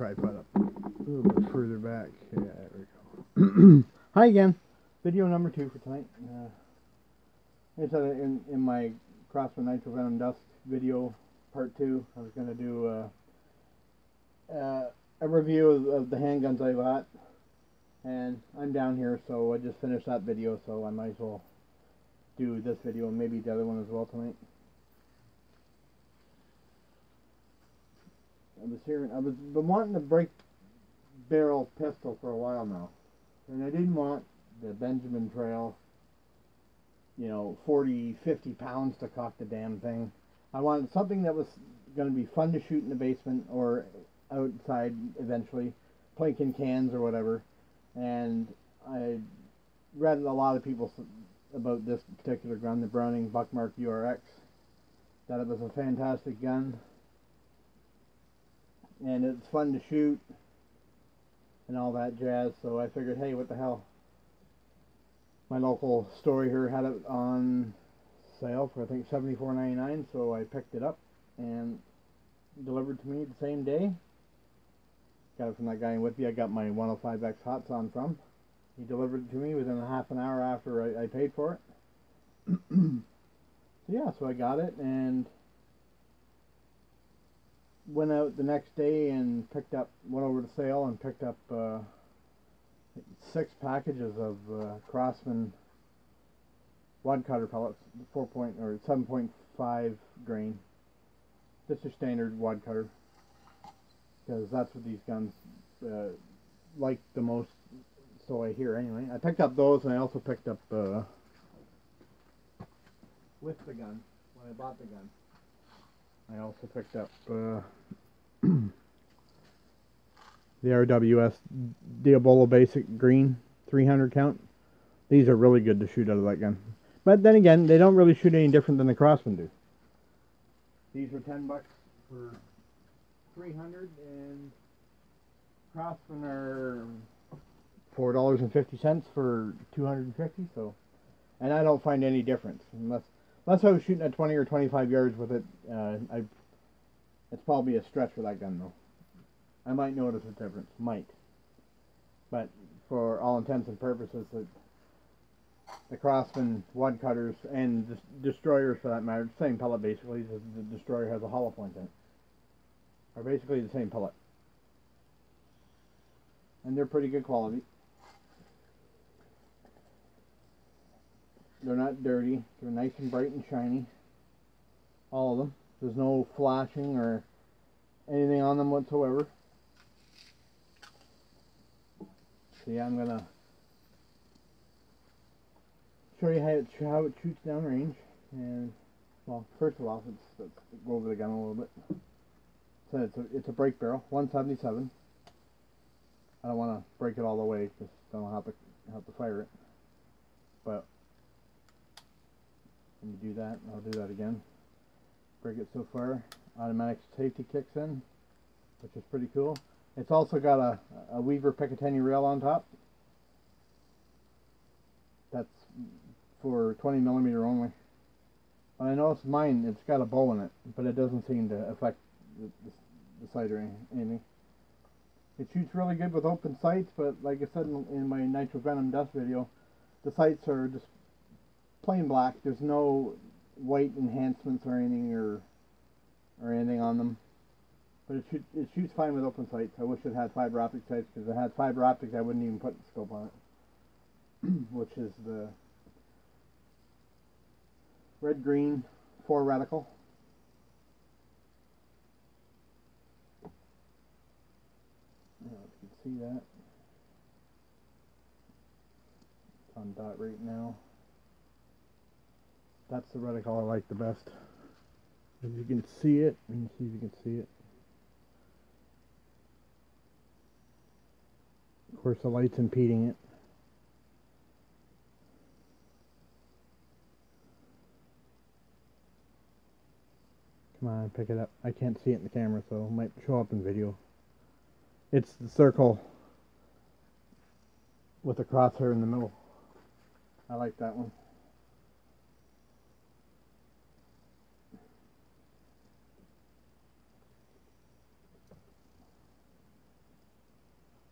tripod up a little bit further back. Yeah, there we go. Hi again. Video number 2 for tonight. I said in my Craftsman Nitro Venom Dust video part 2, I was going to do a review of the handguns I bought, and I'm down here, so I just finished that video, so I might as well do this video and maybe the other one as well tonight. I've been wanting to break barrel pistol for a while now, and I didn't want the Benjamin Trail, you know, 40-50 pounds to cock the damn thing. I wanted something that was going to be fun to shoot in the basement or outside eventually, plinking cans or whatever. And I read a lot of people about this particular gun, the Browning Buckmark URX, that it was a fantastic gun and it's fun to shoot and all that jazz. So I figured, hey, what the hell, my local store here had it on sale for I think $74.99, so I picked it up and delivered to me the same day. Got it from that guy in Whitby I got my 105X Hots on from. He delivered it to me within a half an hour after I paid for it. Yeah, so I got it and went out the next day and went over to sale and picked up 6 packages of Craftsman wad cutter pellets, 7.5 grain. Just a standard wad cutter, because that's what these guns like the most, so I hear anyway. I picked up those, and I also picked up with the gun, when I bought the gun, I also picked up the RWS Decibel Basic Green 300 count. These are really good to shoot out of that gun. But then again, they don't really shoot any different than the Craftsman do. These are $10 for 300, and Craftsman are $4.50 for 250. So, and I don't find any difference unless I was shooting at 20 or 25 yards with it. It's probably a stretch for that gun though. I might notice a difference, but for all intents and purposes, the Craftsman wad cutters and destroyers, for that matter, same pellet basically. The destroyer has a hollow point in it, are basically the same pellet, and they're pretty good quality. They're not dirty. They're nice and bright and shiny. All of them. There's no flashing or anything on them whatsoever. So yeah, I'm gonna show you how it shoots downrange. And well, first of all, let's go over the gun a little bit. So it's a break barrel, 177. I don't want to break it all the way because I don't have to fire it. But when you do that, I'll do that again. Break it so far. Automatic safety kicks in, which is pretty cool. It's also got a Weaver Picatinny rail on top. That's for 20mm only. I noticed mine, it's got a bow in it, but it doesn't seem to affect the sight or anything. It shoots really good with open sights, but like I said in my Nitro Venom Dust video, the sights are just plain black. There's no white enhancements or anything or anything on them. But it shoots fine with open sights. I wish it had fiber optic sights, because if it had fiber optics I wouldn't even put the scope on it. Which is the red-green 4 reticle. I don't know if you can see that. It's on dot right now. That's the reticle I like the best. If you can see it, let me see if you can see it. Of course, the light's impeding it. Come on, pick it up. I can't see it in the camera, so it might show up in video. It's the circle with the crosshair in the middle. I like that one.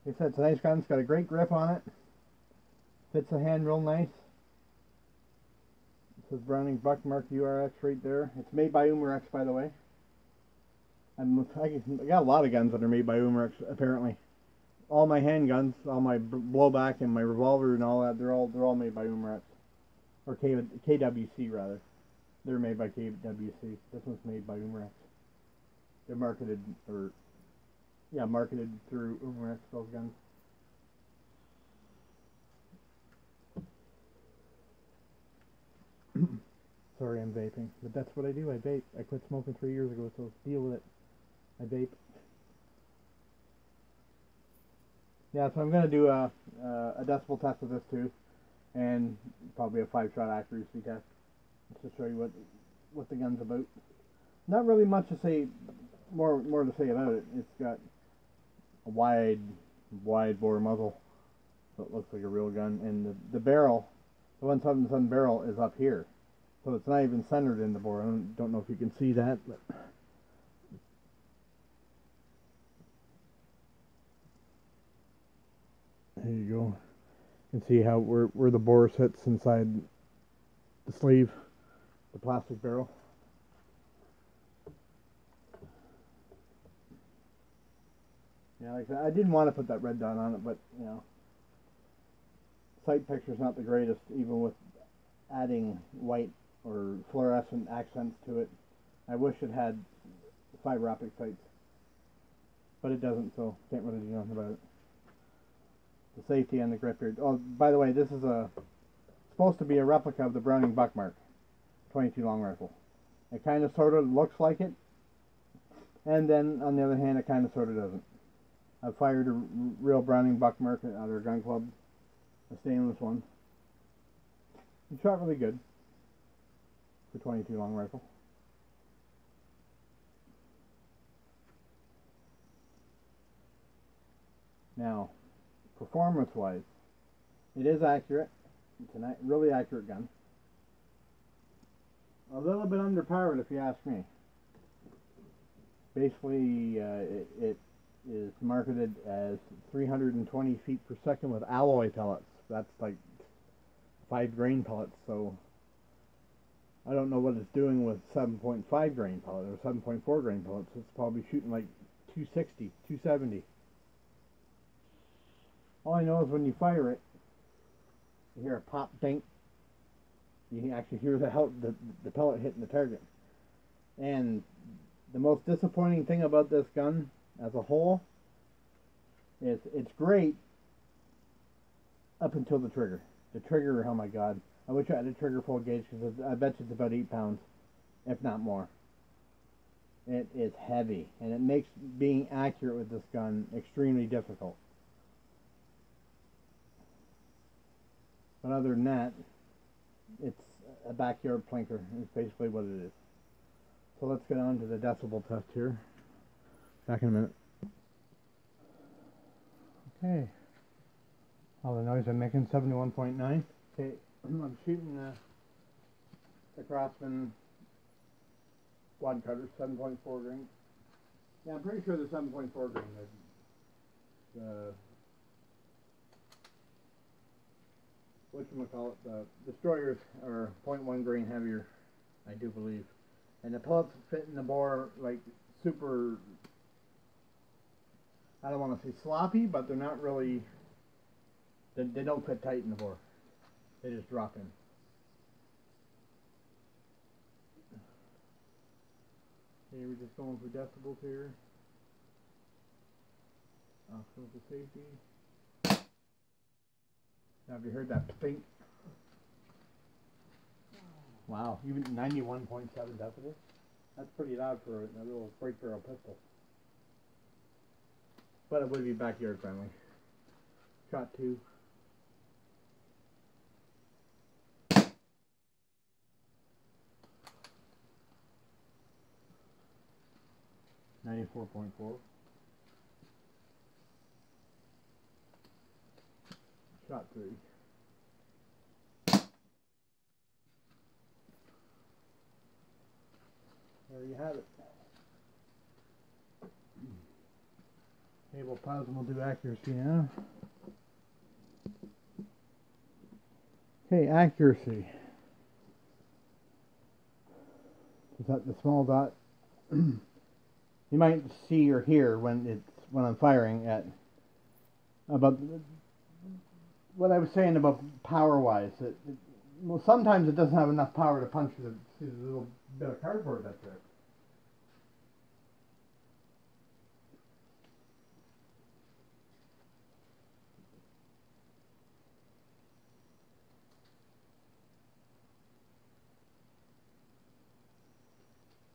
Like I said, it's a nice gun. It's got a great grip on it. Fits the hand real nice. It says Browning Buckmark URX right there. It's made by Umarex, by the way. I got a lot of guns that are made by Umarex, apparently. All my handguns, all my blowback and my revolver and all that, they're all made by Umarex. Or KWC, rather. They're made by KWC. This one's made by Umarex. They're marketed through Umarex, those guns. Sorry, I'm vaping, but that's what I do. I vape. I quit smoking 3 years ago, so deal with it. I vape. Yeah, so I'm gonna do a decibel test of this too, and probably a 5-shot accuracy test, just to show you what the gun's about. Not really much to say, more to say about it. It's got a wide bore muzzle, so it looks like a real gun, and the barrel, the 177 barrel, is up here, so it's not even centered in the bore. I don't know if you can see that, but there you go. You can see how where the bore sits inside the sleeve, the plastic barrel. Yeah, like I didn't want to put that red dot on it, but you know, sight picture's not the greatest, even with adding white or fluorescent accents to it. I wish it had fiber optic sights, but it doesn't, so can't really do nothing about it. The safety and the grip here. Oh, by the way, this is supposed to be a replica of the Browning Buckmark 22 long rifle. It kind of sort of looks like it, and then on the other hand, it kind of sort of doesn't. I've fired a real Browning Buckmark at our gun club, a stainless one. It shot really good for 22 long rifle. Now, performance-wise, it is accurate. It's a really accurate gun. A little bit underpowered, if you ask me. Basically, it is marketed as 320 feet per second with alloy pellets. That's like 5 grain pellets, so I don't know what it's doing with 7.5 grain pellet or 7.4 grain pellets. It's probably shooting like 260, 270. All I know is when you fire it, you hear a pop dink. You can actually hear the pellet hitting the target. And the most disappointing thing about this gun as a whole is it's great up until the trigger. The trigger, oh my god. I wish I had a trigger full gauge, because I bet you it's about 8 pounds, if not more. It is heavy, and it makes being accurate with this gun extremely difficult. But other than that, it's a backyard plinker. It's basically what it is. So let's get on to the decibel test here. Back in a minute. Okay. All the noise I'm making, 71.9. Okay, I'm shooting the Craftsman wad cutter, 7.4 grain. Yeah, I'm pretty sure they're 7.4 grain. Whatchamacallit, the destroyers are 0.1 grain heavier, I do believe. And the pellets fit in the bore like super, I don't want to say sloppy, but they're not really, they don't fit tight in the bore. They just drop in. Okay, we're just going for decibels here. Off goes the safety. Now, have you heard that ping? Wow, even 91.7 decibels? That's pretty loud for a little break barrel pistol. But it would be backyard friendly. Shot 2. .4. Shot 3. There you have it. Table pause and we'll do accuracy now. Okay, accuracy. Is that the small dot? You might see or hear when I'm firing at about what I was saying about power wise. Well, sometimes it doesn't have enough power to punch the little bit of cardboard that's there.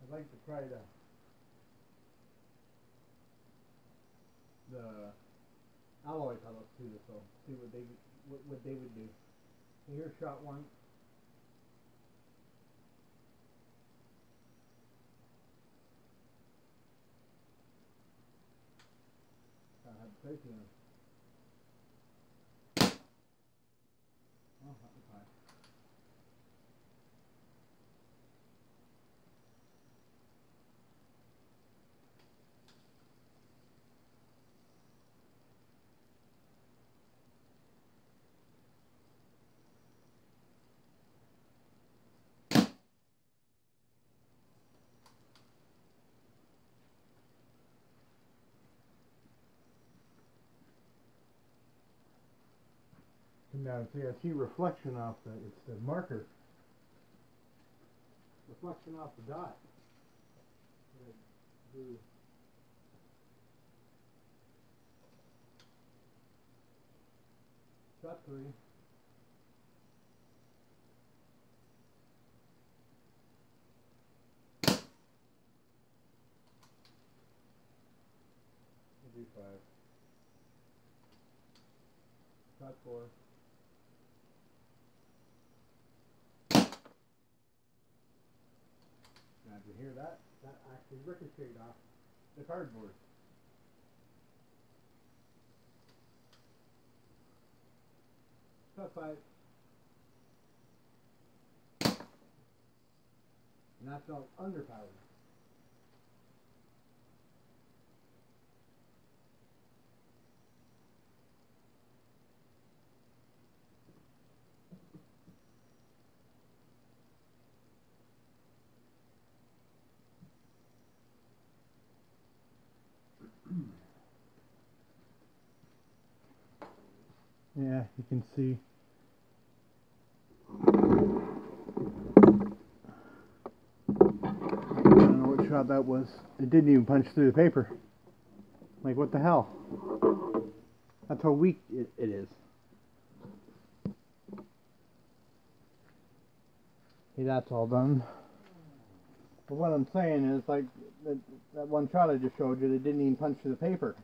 I'd like to try the alloy pellets too, so see what they would do. Here's shot one. I had safety on. Oh, that was high. Come down and see, I see reflection off it's the marker. Reflection off the dot. Shot 3. Do 5. Shot 4. Now, did you hear that? That actually ricocheted off the cardboard. Shot 5. And that felt underpowered. Yeah, you can see. I don't know what shot that was. It didn't even punch through the paper. Like, what the hell? That's how weak it is. Okay, that's all done. But what I'm saying is, like, that one shot I just showed you, that didn't even punch through the paper.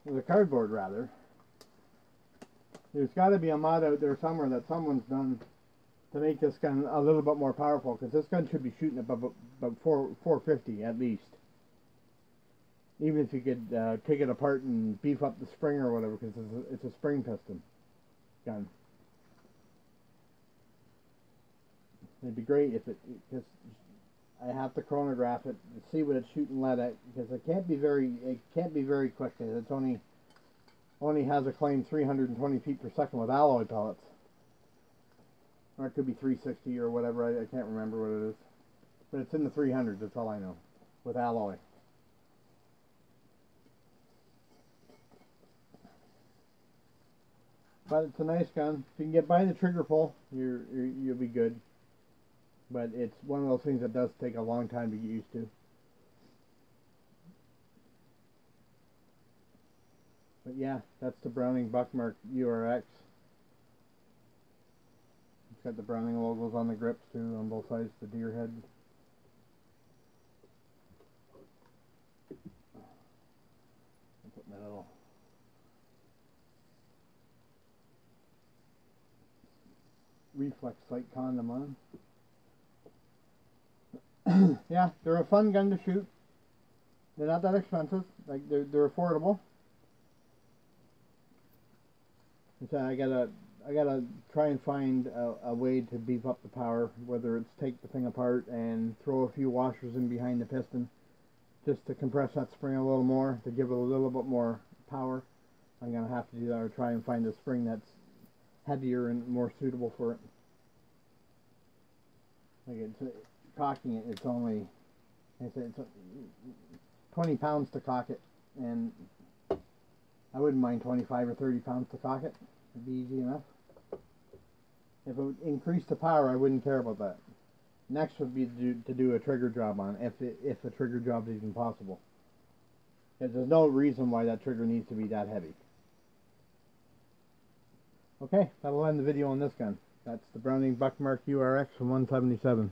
The cardboard, rather. There's got to be a mod out there somewhere that someone's done to make this gun a little bit more powerful, because this gun should be shooting about 450 at least. Even if you could take it apart and beef up the spring or whatever, because it's a spring piston gun. It'd be great if because I have to chronograph it to see what it's shooting lead at, because it can't be very quick. It's only has a claim 320 feet per second with alloy pellets. Or it could be 360 or whatever, I can't remember what it is. But it's in the 300s, that's all I know, with alloy. But it's a nice gun. If you can get by the trigger pull, you'll be good. But it's one of those things that does take a long time to get used to. But yeah, that's the Browning Buckmark URX. It's got the Browning logos on the grips too, on both sides, the deer head. I'll put my little reflex sight condom on. Yeah, they're a fun gun to shoot. They're not that expensive. Like they're affordable. So I gotta try and find a way to beef up the power, whether it's take the thing apart and throw a few washers in behind the piston just to compress that spring a little more, to give it a little bit more power, I'm going to have to do that, or try and find a spring that's heavier and more suitable for it. Like cocking it, it's only, like I said, it's 20 pounds to cock it, and I wouldn't mind 25 or 30 pounds to cock it. It'd be easy enough. If it would increase the power, I wouldn't care about that. Next would be to do a trigger job on it, if a trigger job is even possible. Because there's no reason why that trigger needs to be that heavy. Okay, that'll end the video on this gun. That's the Browning Buckmark URX from 177.